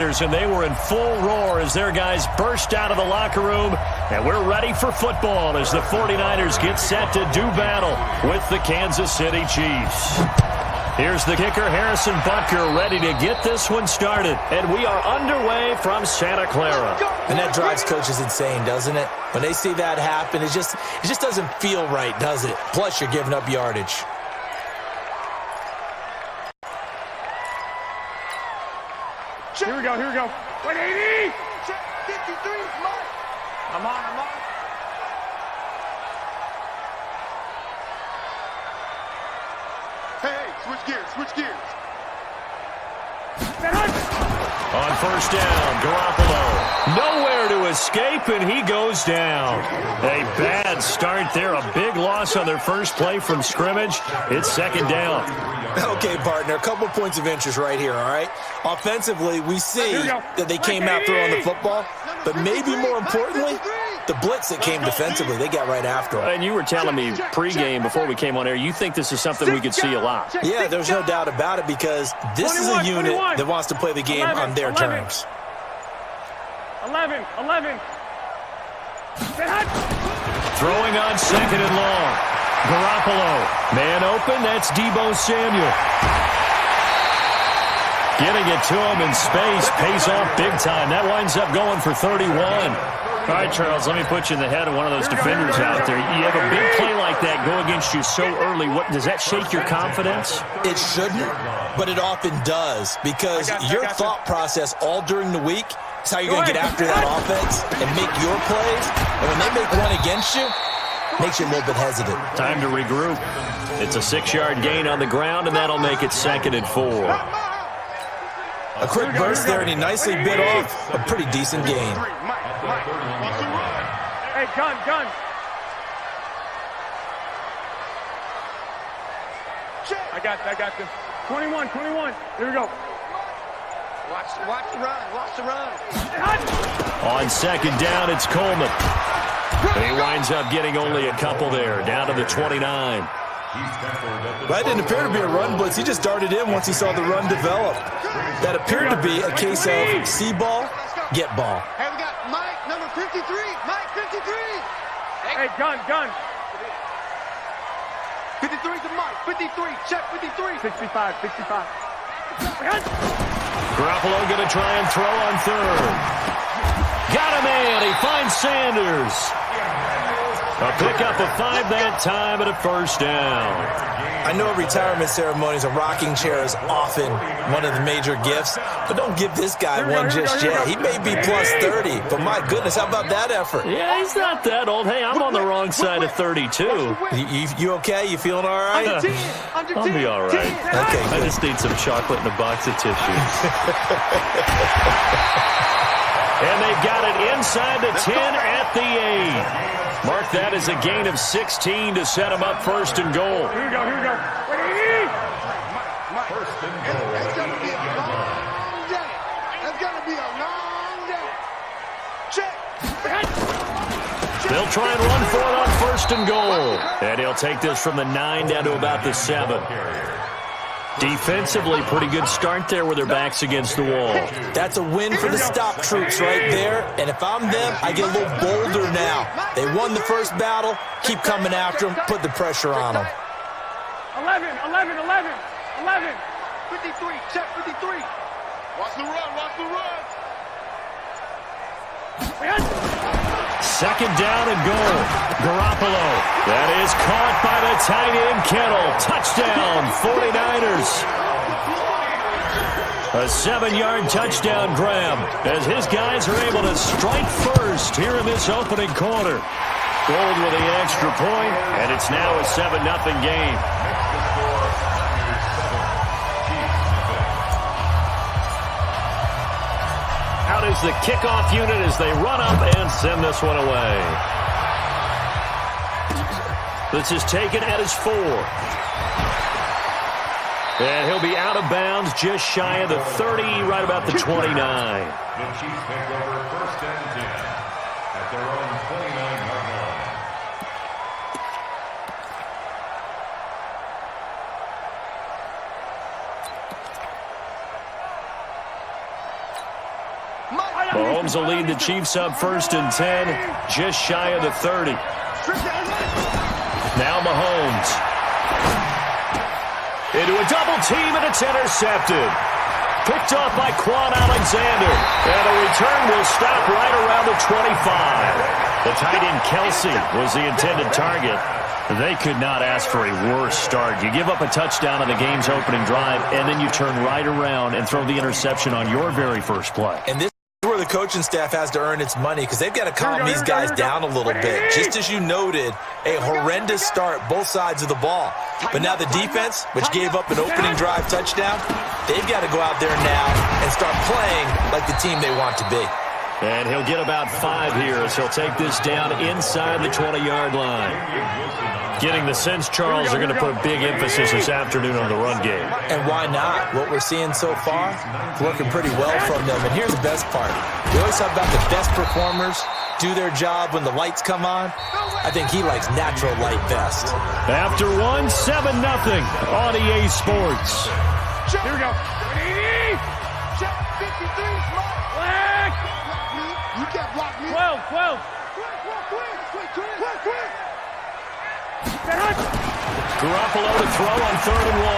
And they were in full roar as their guys burst out of the locker room. And we're ready for football as the 49ers get set to do battle with the Kansas City Chiefs. Here's the kicker, Harrison Butker, ready to get this one started. And we are underway from Santa Clara. And that drives coaches insane, doesn't it? When they see that happen, it just doesn't feel right, does it? Plus, you're giving up yardage. Here we go, here we go. 180! Check 53, Mike. I'm on. Hey, switch gears. On first down, Garoppolo. Nowhere to escape, and he goes down. A bad start there. A big loss on their first play from scrimmage. It's second down. Okay, partner, a couple points of interest right here, all right? Offensively, we see that they came out throwing the football, but maybe more importantly, the blitz that came defensively, they got right after them. And you were telling me pregame before we came on air, you think this is something we could see a lot. Yeah, there's no doubt about it because this is a unit that wants to play the game on their terms. 11. Throwing on second and long. Garoppolo. Man open, that's Deebo Samuel. Getting it to him in space pays off big time. That winds up going for 31. All right, Charles, let me put you in the head of one of those defenders out there. You have a big play like that go against you so early. What does that shake your confidence? It shouldn't, but it often does because your thought process all during the week is how you're going to get after that offense and make your plays. And when they make one against you, makes you a little bit hesitant. Time to regroup. It's a 6-yard gain on the ground, and that'll make it 2nd and 4. A quick burst there, and he nicely bit off a pretty decent gain. Hey, gun. I got this. 21. Here we go. Watch the run. On second down, it's Coleman. He winds up getting only a couple there, down to the 29. That didn't appear to be a run blitz. He just darted in once he saw the run develop. That appeared to be a case of see ball, get ball. Hey, we got Mike, number 53. Mike, 53. Hey, gun. 53 to Mike. 53. Check 53. 65. Garoppolo going to try and throw on third. Got a man. He finds Sanders. A pickup of 5 that time and a first down. I know retirement ceremonies, a rocking chair is often one of the major gifts, but don't give this guy one just yet. He may be plus 30, but my goodness, how about that effort? Yeah, he's not that old. Hey, I'm on the wrong side of 32. You okay? You feeling all right? I'll be all right. Okay, I just need some chocolate and a box of tissues. And they've got it inside the 10 at the 8. Mark that as a gain of 16 to set them up 1st and goal. Here we go. First and goal. It's going to be a long day. It's going to be a long day. Check. They'll try and run for it on 1st and goal. And he'll take this from the 9 down to about the 7. Defensively, pretty good start there with their backs against the wall. That's a win for the stop troops right there. And if I'm them, I get a little bolder now. They won the first battle. Keep coming after them. Put the pressure on them. 11. 53. Check 53. Watch the run. 2nd down and goal. Garoppolo. That is caught by the tight end, Kittle. Touchdown, 49ers. A 7-yard touchdown grab as his guys are able to strike first here in this opening quarter. Gold with the extra point, and it's now a 7-0 game. Out is the kickoff unit as they run up and send this one away. This is taken at his 4. And he'll be out of bounds just shy of the 30, right about the 29. The Chiefs take over 1st and 10 at their own 29-yard line. Mahomes will lead the Chiefs up 1st and 10, just shy of the 30. Now Mahomes. Into a double team, and it's intercepted. Picked off by Quan Alexander. And the return will stop right around the 25. The tight end Kelsey was the intended target. They could not ask for a worse start. You give up a touchdown on the game's opening drive, and then you turn right around and throw the interception on your very first play. And this is where the coaching staff has to earn its money, because they've got to calm these guys down a little bit. Just as you noted, a horrendous start, both sides of the ball. But now the defense, which gave up an opening drive touchdown, they've got to go out there now and start playing like the team they want to be. And he'll get about 5 here as he'll take this down inside the 20-yard line. Getting the sense, Charles, they're going to put a big emphasis this afternoon on the run game. And why not? What we're seeing so far, it's working pretty well from them. And here's the best part. We always talk about the best performers do their job when the lights come on. I think he likes natural light best. After 1, 7-0 on EA Sports. Here we go. 80. 53. Black. You can't block me. 12. Quick. Garoppolo to throw on 3rd and 1.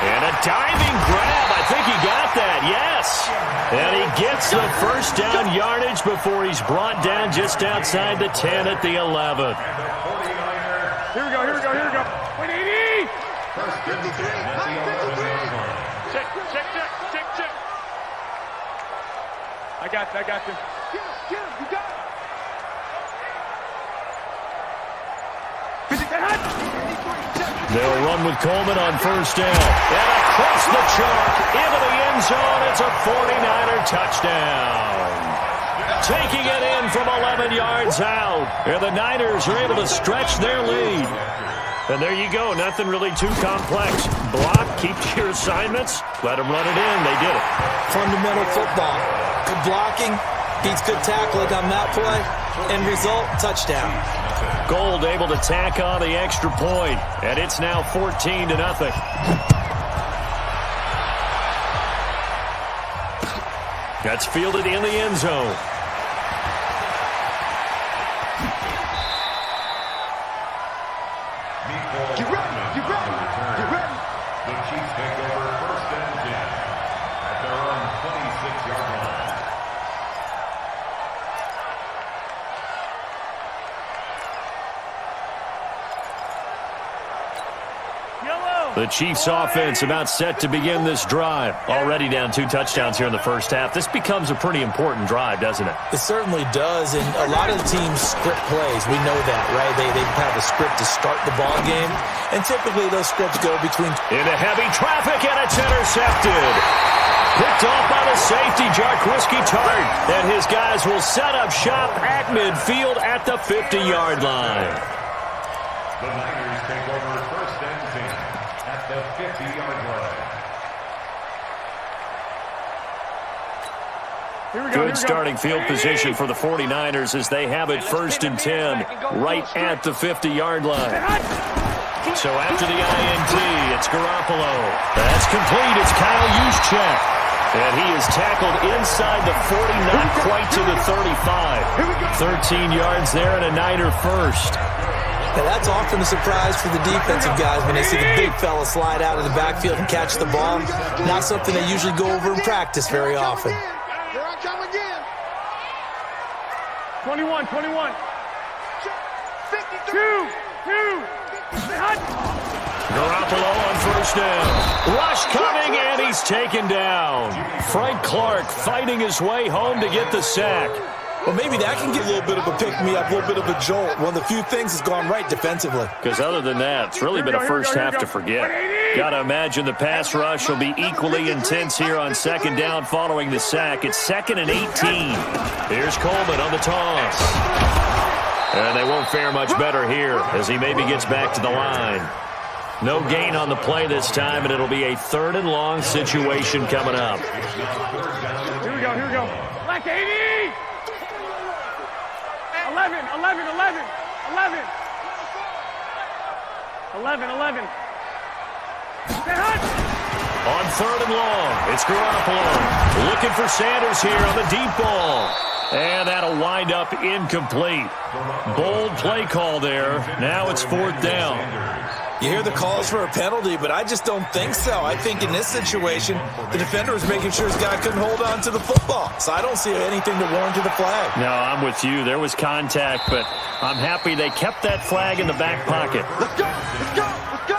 And a diving grab. I think he got that, yes. And he gets the first down yardage before he's brought down just outside the 10 at the 11. Here we go. 180. 53. Check. I got you. Get him. You got it. They'll run with Coleman on 1st down. And across the chalk into the end zone. It's a 49er touchdown. Taking it in from 11 yards out. And the Niners are able to stretch their lead. And there you go. Nothing really too complex. Block, keep to your assignments. Let them run it in. They did it. Fundamental football. Good blocking beats good tackling on that play. End result, touchdown. Gold able to tack on the extra point, and it's now 14-0. That's fielded in the end zone. Get ready. The Chiefs take over 1st and 10 at their own 26-yard line. The Chiefs offense about set to begin this drive. Already down 2 touchdowns here in the first half. This becomes a pretty important drive, doesn't it? It certainly does, and a lot of the teams script plays. We know that, right? They have a script to start the ball game, and typically those scripts go between... Into heavy traffic, and it's intercepted. Picked off by the safety, Jarquiski Tart. And his guys will set up shop at midfield at the 50-yard line. The Niners take over 1st and 10 at the 50-yard line. Good starting field position for the 49ers as they have it 1st and 10 right at the 50-yard line. So after the INT, it's Garoppolo. That's complete. It's Kyle Juszczyk. And he is tackled inside the 40, not quite to the 35. 13 yards there and a Niner first. Now that's often a surprise for the defensive guys when they see the big fella slide out of the backfield and catch the ball. Not something they usually go over in practice very often. Here I come again. 21. 52. Garoppolo on 1st down. Rush coming, and he's taken down. Frank Clark fighting his way home to get the sack. Well, maybe that can get a little bit of a pick-me-up, a little bit of a jolt. One of the few things that's gone right defensively. Because other than that, it's really been a first half to forget. Got to imagine the pass rush will be equally intense here on 2nd down following the sack. It's 2nd and 18. Here's Coleman on the toss. And they won't fare much better here as he maybe gets back to the line. No gain on the play this time, and it'll be a 3rd and long situation coming up. Here we go. Black 80. 11. 11 On 3rd and long, it's Garoppolo. Looking for Sanders here on the deep ball. And that'll wind up incomplete. Bold play call there. Now it's 4th down. You hear the calls for a penalty, but I just don't think so. I think in this situation, the defender was making sure his guy couldn't hold on to the football. So I don't see anything to warrant the flag. No, I'm with you. There was contact, but I'm happy they kept that flag in the back pocket. Let's go! Let's go! Let's go!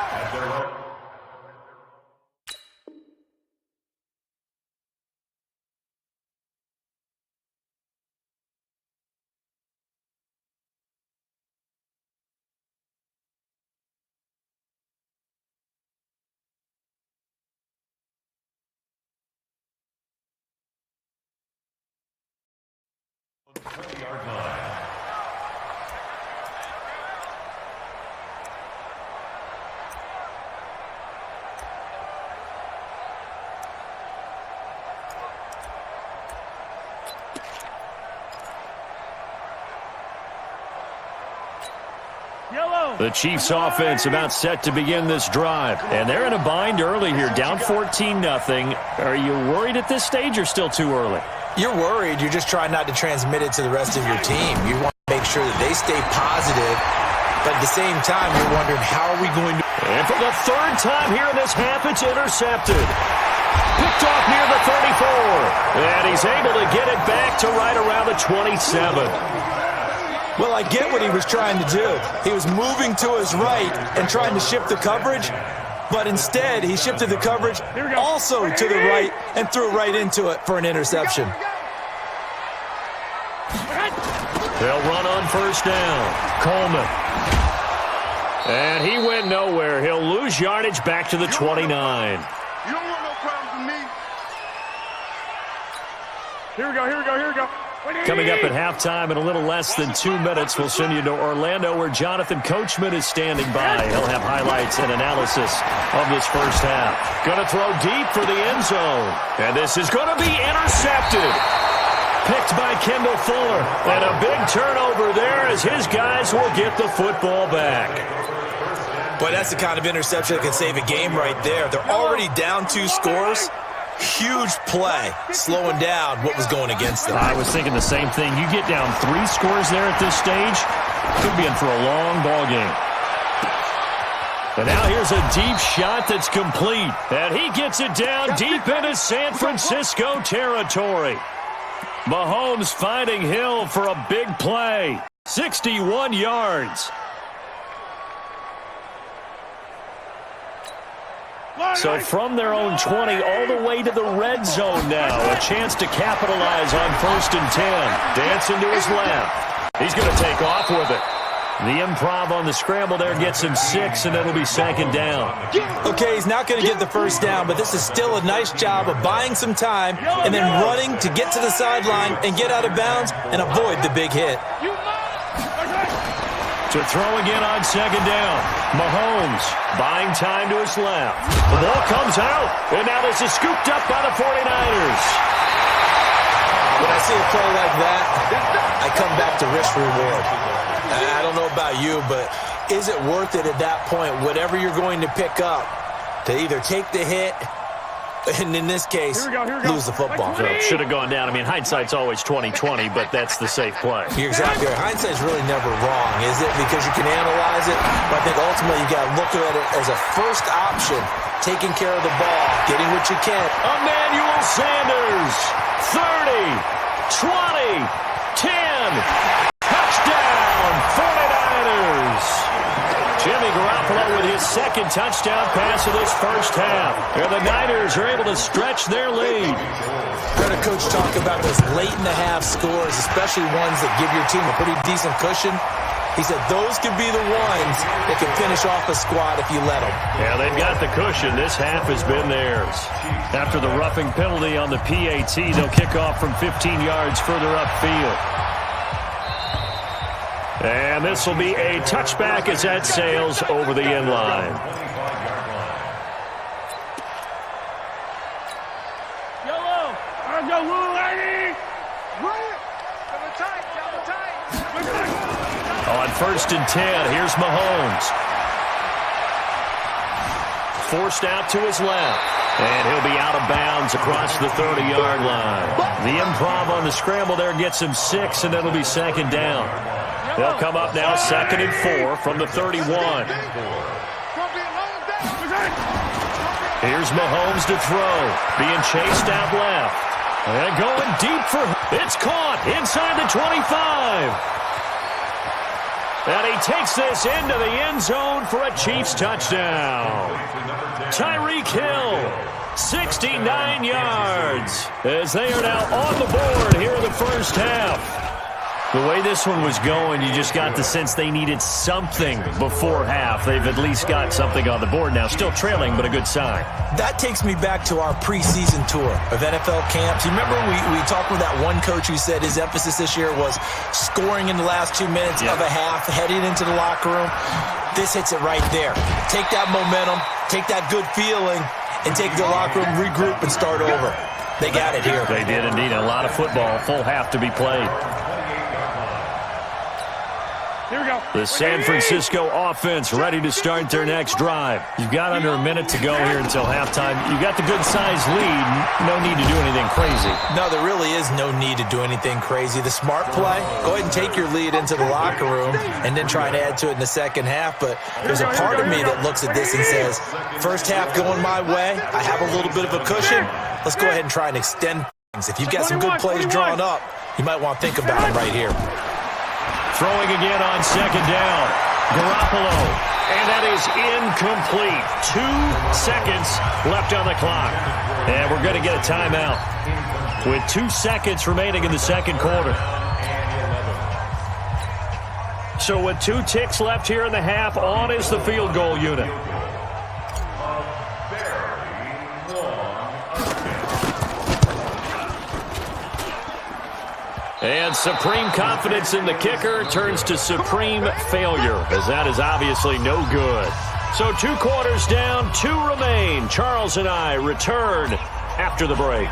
The Chiefs offense about set to begin this drive. And they're in a bind early here, down 14-0. Are you worried at this stage or still too early? You're worried. You're just trying not to transmit it to the rest of your team. You want to make sure that they stay positive. But at the same time, you're wondering, how are we going to... And for the 3rd time here in this half, it's intercepted. Picked off near the 34. And he's able to get it back to right around the 27. Well, I get what he was trying to do. He was moving to his right and trying to shift the coverage, but instead he shifted the coverage also to the right and threw right into it for an interception. They'll run on 1st down. Coleman. And he went nowhere. He'll lose yardage back to the 29. You don't want no problems with me. Here we go, here we go, here we go. Coming up at halftime in a little less than 2 minutes, we'll send you to Orlando where Jonathan Coachman is standing by. He'll have highlights and analysis of this first half. Going to throw deep for the end zone. And this is going to be intercepted. Picked by Kendall Fuller. And a big turnover there as his guys will get the football back. Boy, that's the kind of interception that can save a game right there. They're already down 2 scores. Huge play, slowing down what was going against them. I was thinking the same thing. You get down 3 scores there at this stage, could be in for a long ball game. And now here's a deep shot that's complete. And he gets it down deep into San Francisco territory. Mahomes finding Hill for a big play. 61 yards. So from their own 20 all the way to the red zone now. A chance to capitalize on 1st and 10. Dancing to his left. He's going to take off with it. The improv on the scramble there gets him 6, and it'll be 2nd down. Okay, he's not going to get the 1st down, but this is still a nice job of buying some time and then running to get to the sideline and get out of bounds and avoid the big hit. To throw again on 2nd down. Mahomes buying time to his left. The ball comes out, and now this is scooped up by the 49ers. When I see a play like that, I come back to risk-reward. I don't know about you, but is it worth it at that point, whatever you're going to pick up, to either take the hit, and in this case, lose the football? So it should have gone down. I mean, hindsight's always 20/20, but that's the safe play. You're exactly right. Hindsight's really never wrong, is it? Because you can analyze it, but I think ultimately you got to look at it as a first option, taking care of the ball, getting what you can. Emmanuel Sanders, 30, 20, 10. Touchdown, 49ers. Jimmy Garoppolo with his 2nd touchdown pass of this first half. And the Niners are able to stretch their lead. Heard a coach talk about those late-in-the-half scores, especially ones that give your team a pretty decent cushion. He said those could be the ones that can finish off a squad if you let them. Yeah, they've got the cushion. This half has been theirs. After the roughing penalty on the PAT, they'll kick off from 15 yards further upfield. And this will be a touchback as that sails over the end line. Yellow! Let's go, Lou, lady! Run it! Double tight, double tight! On 1st and 10, here's Mahomes. Forced out to his left. And he'll be out of bounds across the 30-yard line. The improv on the scramble there gets him 6, and it'll be second down. They'll come up now 2nd and 4 from the 31. Here's Mahomes to throw. Being chased out left. And going deep for... It's caught inside the 25. And he takes this into the end zone for a Chiefs touchdown. Tyreek Hill, 69 yards, as they are now on the board here in the first half. The way this one was going, you just got the sense they needed something before half. They've at least got something on the board now. Still trailing, but a good sign. That takes me back to our preseason tour of NFL camps. You remember we talked with that one coach who said his emphasis this year was scoring in the last 2 minutes of a half, heading into the locker room. This hits it right there. Take that momentum, take that good feeling, and take the locker room, regroup, and start over. They got it here. They did indeed. A lot of football, full half to be played. Here we go. The San Francisco offense ready to start their next drive. You've got under a minute to go here until halftime. You've got the good-sized lead. No need to do anything crazy. No, there really is no need to do anything crazy. The smart play, go ahead and take your lead into the locker room and then try and add to it in the second half. But there's a part of me that looks at this and says, first half going my way, I have a little bit of a cushion. Let's go ahead and try and extend things. If you've got some good plays drawn up, you might want to think about them right here. Throwing again on second down. Garoppolo. And that is incomplete. 2 seconds left on the clock. And we're going to get a timeout with 2 seconds remaining in the second quarter. So with 2 ticks left here in the half, on is the field goal unit. And supreme confidence in the kicker turns to supreme failure, as that is obviously no good. So 2 quarters down, 2 remain. Charles and I return after the break.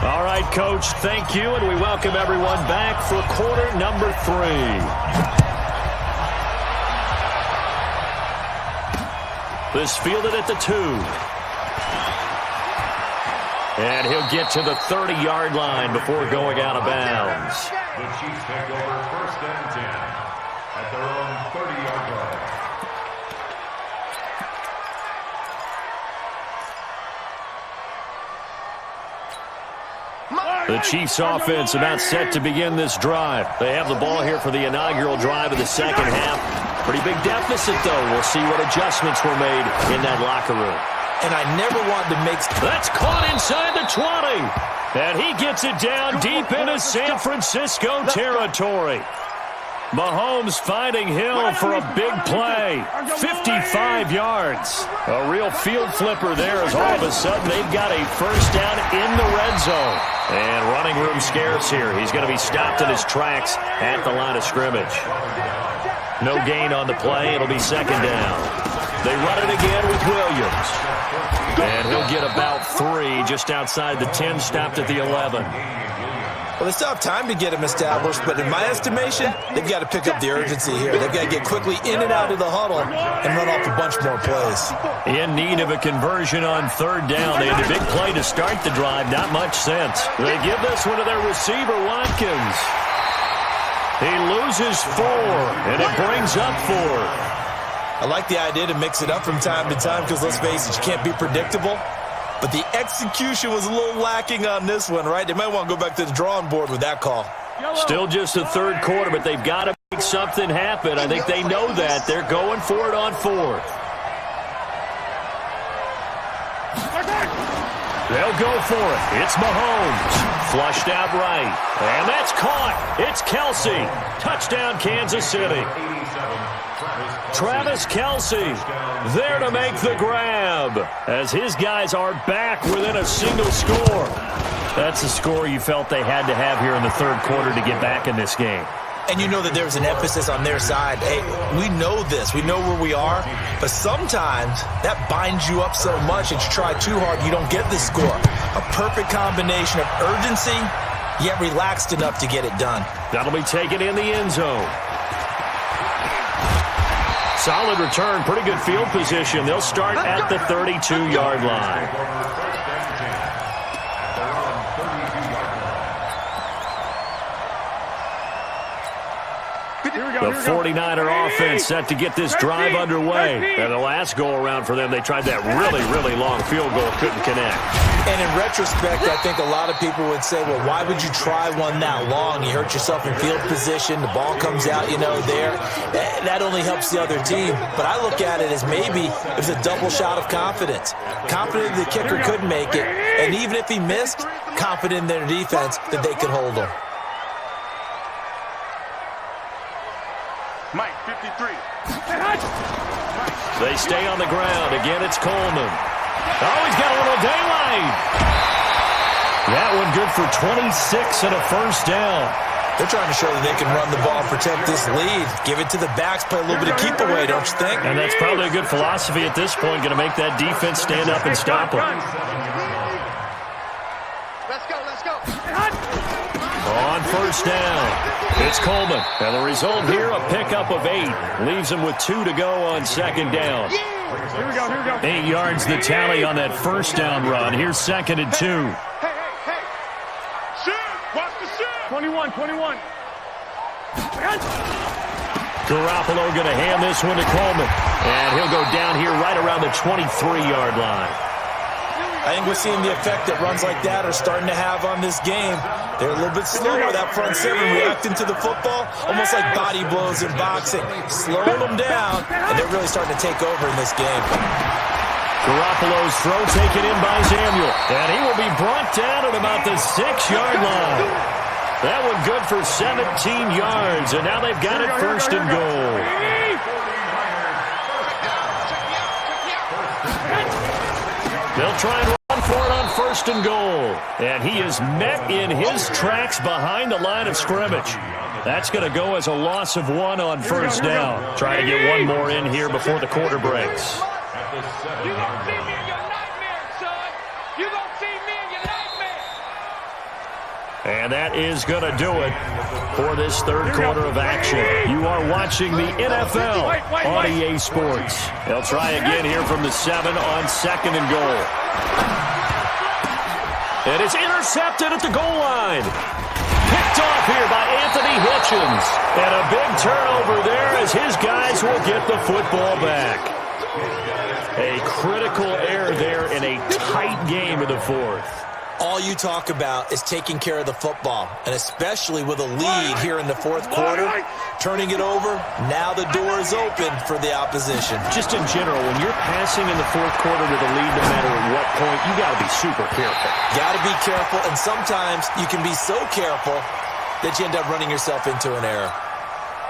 All right, Coach, thank you, and we welcome everyone back for quarter number 3. This fielded at the 2. And he'll get to the 30-yard line before going out of bounds. The Chiefs take over 1st and 10 at their own 30-yard line. The Chiefs offense about set to begin this drive. They have the ball here for the inaugural drive of the second half. Pretty big deficit, though. We'll see what adjustments were made in that locker room. And I never wanted to make... That's caught inside the 20. And he gets it down deep into San Francisco territory. Mahomes finding Hill for a big play. 55 yards. A real field flipper there as all of a sudden they've got a first down in the red zone. And running room scarce here. He's going to be stopped in his tracks at the line of scrimmage. No gain on the play. It'll be second down. They run it again with Williams. And he'll get about 3 just outside the 10, stopped at the 11. Well, they still have time to get him established, but in my estimation, they've got to pick up the urgency here. They've got to get quickly in and out of the huddle and run off a bunch more plays. In need of a conversion on 3rd down. They had a big play to start the drive. Not much sense. They give this one to their receiver, Watkins. He loses 4, and it brings up 4. I like the idea to mix it up from time to time because, let's face it, you can't be predictable. But the execution was a little lacking on this one, right? They might want to go back to the drawing board with that call. Still just the 3rd quarter, but they've got to make something happen. I think they know that. They're going for it on 4th. They'll go for it. It's Mahomes. Flushed out right. And that's caught. It's Kelsey. Touchdown, Kansas City. Travis Kelsey there to make the grab as his guys are back within a single score. That's a score you felt they had to have here in the 3rd quarter to get back in this game. And you know that there's an emphasis on their side. Hey, we know this. We know where we are. But sometimes that binds you up so much that you try too hard, you don't get the score. A perfect combination of urgency, yet relaxed enough to get it done. That'll be taken in the end zone. Solid return, pretty good field position. They'll start at the 32-yard line. The 49er offense set to get this drive underway. And the last go-around for them, they tried that really, really long field goal, couldn't connect. And in retrospect, I think a lot of people would say, well, why would you try one that long? You hurt yourself in field position. The ball comes out, there. That only helps the other team. But I look at it as maybe it was a double shot of confidence. Confident the kicker couldn't make it. And even if he missed, confident in their defense that they could hold him. Mike, 53. They stay on the ground. Again, it's Coleman. Oh, he's got a little daylight. That one good for 26 and a first down. They're trying to show that they can run the ball and protect this lead. Give it to the backs, play a little bit of keep away, don't you think? And that's probably a good philosophy at this point, going to make that defense stand up and stop them. Let's go, let's go. On first down, it's Coleman. And the result here, a pickup of 8. Leaves him with 2 to go on second down. Here we go, here we go. 8 yards the tally on that first down run. Here's second and 2. Hey. Shoot, watch the shoot. 21. Garoppolo going to hand this one to Coleman. And he'll go down here right around the 23-yard line. I think we're seeing the effect that runs like that are starting to have on this game. They're a little bit slower, that front seven, reacting to the football, almost like body blows in boxing, slowing them down, and they're really starting to take over in this game. Garoppolo's throw taken in by Samuel, and he will be brought down at about the 6-yard line. That one good for 17 yards, and now they've got it first and goal. They'll try and run for it on first and goal. And he is met in his tracks behind the line of scrimmage. That's going to go as a loss of 1 on first down. Try to get one more in here before the quarter breaks. You gonna see me in your nightmare, son. You gonna see me in your nightmare. And that is going to do it for this third quarter of action. You are watching the NFL on EA Sports. They'll try again here from the 7 on second and goal. And it's intercepted at the goal line. Picked off here by Anthony Hitchens. And a big turnover there as his guys will get the football back. A critical error there in a tight game in the fourth. All you talk about is taking care of the football, and especially with a lead here in the fourth quarter, turning it over, now the door is open for the opposition. Just in general, when you're passing in the fourth quarter with a lead, no matter at what point, you got to be super careful. Got to be careful, and sometimes you can be so careful that you end up running yourself into an error.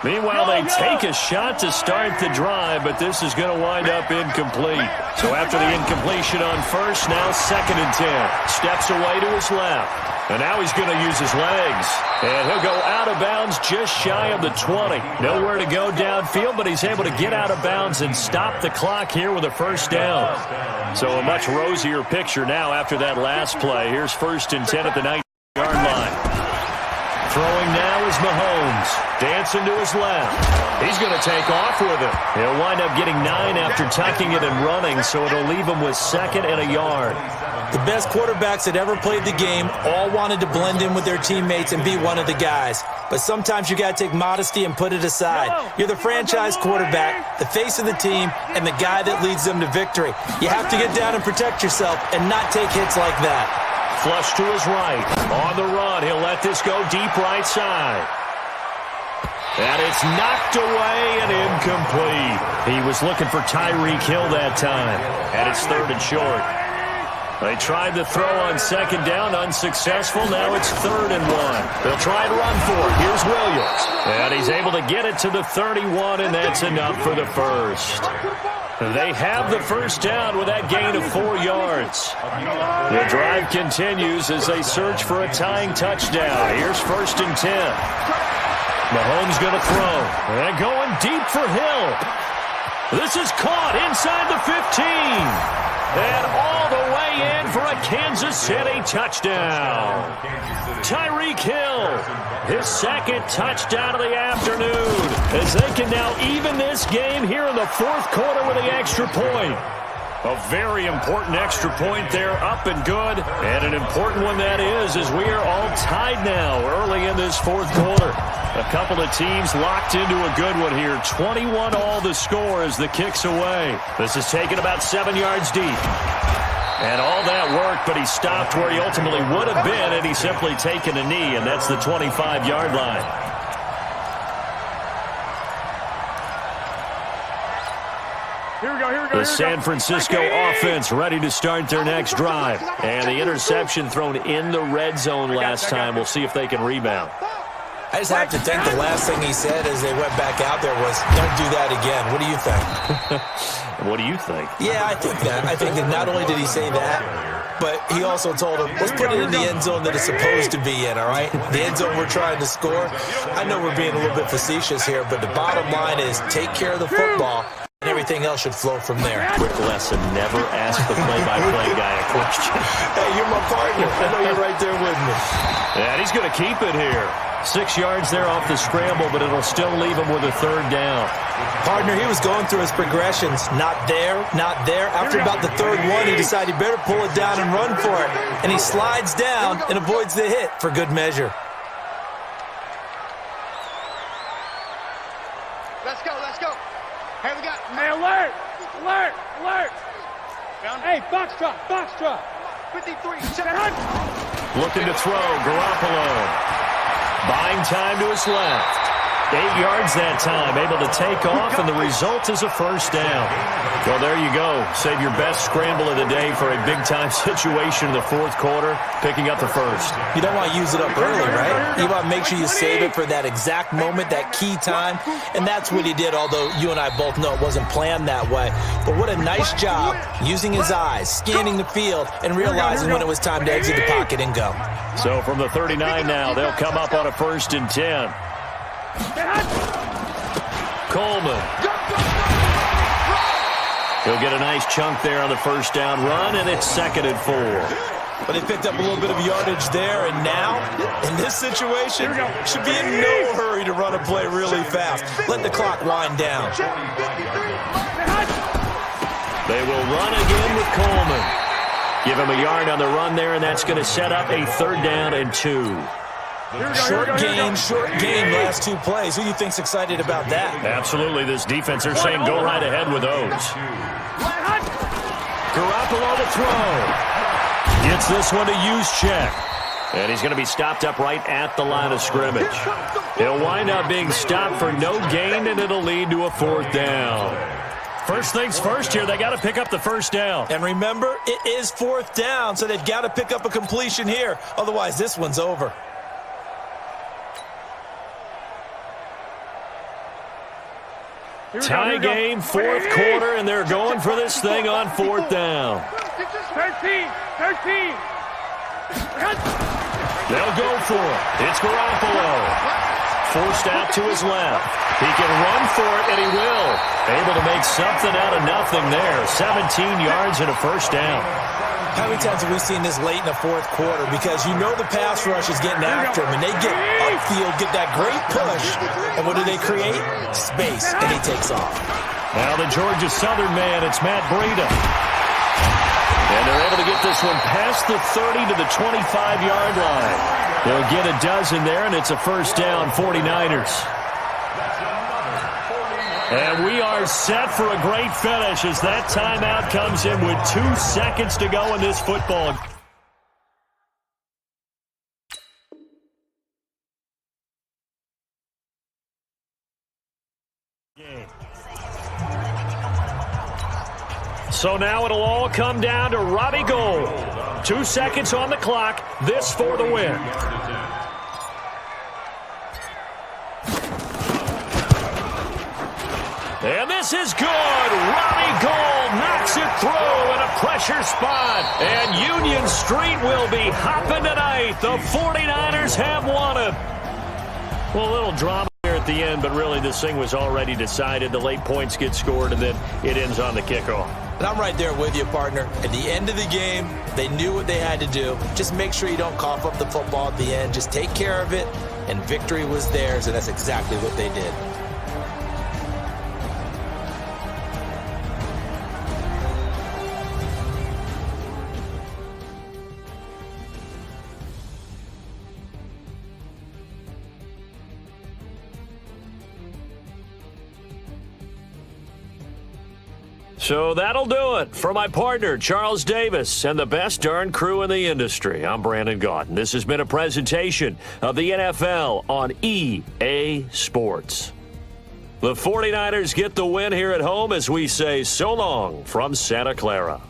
Meanwhile, they take a shot to start the drive, but this is going to wind up incomplete. So after the incompletion on first, now second and 10. Steps away to his left. And now he's going to use his legs. And he'll go out of bounds just shy of the 20. Nowhere to go downfield, but he's able to get out of bounds and stop the clock here with a first down. So a much rosier picture now after that last play. Here's first and 10 at the 9-yard line. Throwing now is Mahomes. Dancing to his left. He's going to take off with it. He'll wind up getting 9 after tucking it and running, so it'll leave him with second and a yard. The best quarterbacks that ever played the game all wanted to blend in with their teammates and be one of the guys. But sometimes you got to take modesty and put it aside. You're the franchise quarterback, the face of the team, and the guy that leads them to victory. You have to get down and protect yourself and not take hits like that. Flush to his right. On the run, he'll let this go deep right side. And it's knocked away and incomplete. He was looking for Tyreek Hill that time. And it's third and short. They tried to throw on second down, unsuccessful. Now it's third and 1. They'll try and run for it. Here's Williams. And he's able to get it to the 31, and that's enough for the first. They have the first down with that gain of 4 yards. The drive continues as they search for a tying touchdown. Here's first and 10. Mahomes going to throw. And going deep for Hill. This is caught inside the 15. And all the way in for a Kansas City touchdown. Tyreek Hill, his second touchdown of the afternoon, as they can now even this game here in the fourth quarter with the extra point. A very important extra point there, up and good. And an important one that is, as we are all tied now early in this fourth quarter. A couple of teams locked into a good one here. 21 all the score as the kick's away. This is taken about 7 yards deep. And all that worked, but he stopped where he ultimately would have been, and he's simply taken a knee, and that's the 25-yard line. The San Francisco offense ready to start their next drive. And the interception thrown in the red zone last time. We'll see if they can rebound. I just have to think the last thing he said as they went back out there was, don't do that again. What do you think? What do you think? Yeah, I think that. I think that not only did he say that, but he also told him, let's put it in the end zone that it's supposed to be in, all right? The end zone we're trying to score. I know we're being a little bit facetious here, but the bottom line is take care of the football, and everything else should flow from there. Quick lesson, never ask the play-by-play guy a question. Hey, you're my partner. I know you're right there with me. And he's going to keep it here. 6 yards there off the scramble, but it'll still leave him with a third down. Partner, he was going through his progressions. Not there, not there. After about the third one, he decided he better pull it down and run for it. And he slides down and avoids the hit for good measure. Let's go, let's go. Hey, we got, hey, alert, alert, alert. Hey, box drop, box drop. 53, looking to throw, Garoppolo. Buying time to his left. 8 yards that time, able to take off, and the result is a first down. Well, there you go. Save your best scramble of the day for a big-time situation in the fourth quarter, picking up the first. You don't want to use it up early, right? You want to make sure you save it for that exact moment, that key time, and that's what he did, although you and I both know it wasn't planned that way. But what a nice job using his eyes, scanning the field, and realizing when it was time to exit the pocket and go. So from the 39 now, they'll come up on a 1st and 10. Coleman. He'll get a nice chunk there on the first down run, and it's 2nd and 4. But they picked up a little bit of yardage there, and now, in this situation, should be in no hurry to run a play really fast. Let the clock wind down. They will run again with Coleman. Give him a yard on the run there, and that's going to set up a 3rd down and 2. Short game, last 2 plays. Who do you think's excited about that? Absolutely. This defense, they're saying go right ahead with those. Garoppolo to throw. Gets this one to use check. And he's going to be stopped up right at the line of scrimmage. He'll wind up being stopped for no gain, and it'll lead to a 4th down. First things first here, they got to pick up the first down. And remember, it is 4th down, so they've got to pick up a completion here. Otherwise, this one's over. Tie game, 4th quarter, and they're going for this thing on 4th down. 13. They'll go for it. It's Garoppolo. Forced out to his left. He can run for it, and he will. Able to make something out of nothing there. 17 yards and a first down. How many times have we seen this late in the 4th quarter? Because you know the pass rush is getting after him, and they get upfield, get that great push, and what do they create? Space, and he takes off. Now the Georgia Southern man, it's Matt Breida. And they're able to get this one past the 30 to the 25-yard line. They'll get a dozen there, and it's a first down, 49ers. And we are set for a great finish as that timeout comes in with 2 seconds to go in this football game. So now it'll all come down to Robbie Gould. 2 seconds on the clock. This for the win. And this is good. Robbie Gould knocks it through in a pressure spot. And Union Street will be hopping tonight. The 49ers have won it. Well, a little drama here at the end, but really this thing was already decided. The late points get scored, and then it ends on the kickoff. And I'm right there with you, partner. At the end of the game, they knew what they had to do. Just make sure you don't cough up the football at the end. Just take care of it, and victory was theirs, and that's exactly what they did. So that'll do it. For my partner, Charles Davis, and the best darn crew in the industry, I'm Brandon Gaudin. This has been a presentation of the NFL on EA Sports. The 49ers get the win here at home as we say so long from Santa Clara.